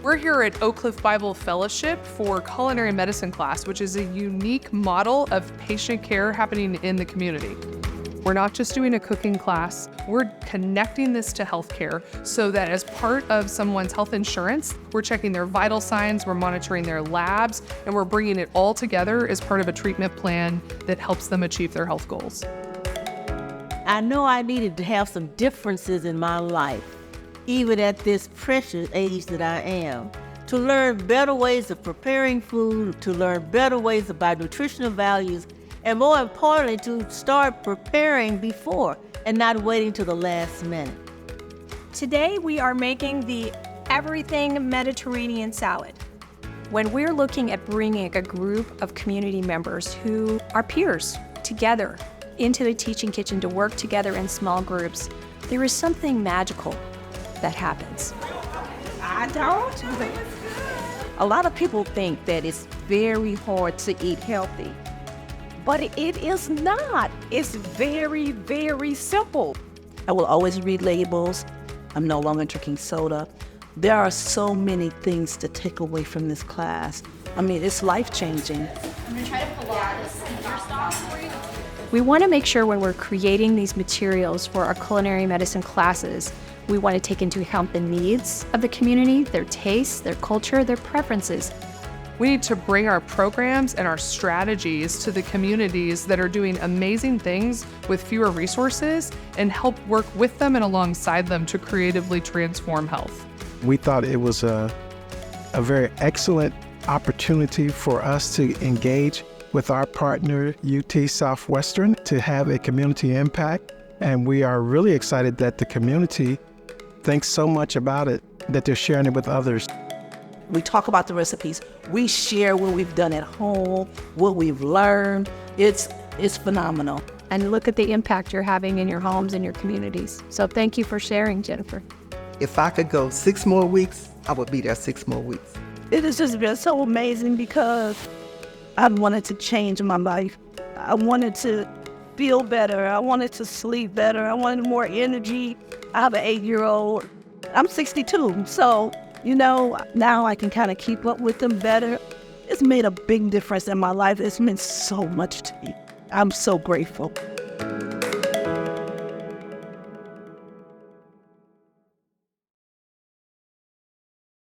We're here at Oak Cliff Bible Fellowship for Culinary Medicine class, which is a unique model of patient care happening in the community. We're not just doing a cooking class, we're connecting this to healthcare so that as part of someone's health insurance, we're checking their vital signs, we're monitoring their labs, and we're bringing it all together as part of a treatment plan that helps them achieve their health goals. I know I needed to have some differences in my life, even at this precious age that I am, to learn better ways of preparing food, to learn better ways about nutritional values, and more importantly, to start preparing before and not waiting till the last minute. Today, we are making the everything Mediterranean salad. When we're looking at bringing a group of community members who are peers together into the teaching kitchen to work together in small groups, there is something magical that happens. I don't. A lot of people think that it's very hard to eat healthy, but it is not. It's very, very simple. I will always read labels. I'm no longer drinking soda. There are so many things to take away from this class. I mean, it's life-changing. I'm gonna try to pull out this center stop for you. We want to make sure when we're creating these materials for our culinary medicine classes, we want to take into account the needs of the community, their tastes, their culture, their preferences. We need to bring our programs and our strategies to the communities that are doing amazing things with fewer resources and help work with them and alongside them to creatively transform health. We thought it was a very excellent opportunity for us to engage with our partner, UT Southwestern, to have a community impact. And we are really excited that the community thinks so much about it that they're sharing it with others. We talk about the recipes. We share what we've done at home, what we've learned. It's phenomenal. And look at the impact you're having in your homes and your communities. So thank you for sharing, Jennifer. If I could go 6 more weeks, I would be there 6 more weeks. It has just been so amazing because I wanted to change my life. I wanted to feel better. I wanted to sleep better. I wanted more energy. I have an 8-year-old. I'm 62, so, now I can kind of keep up with them better. It's made a big difference in my life. It's meant so much to me. I'm so grateful.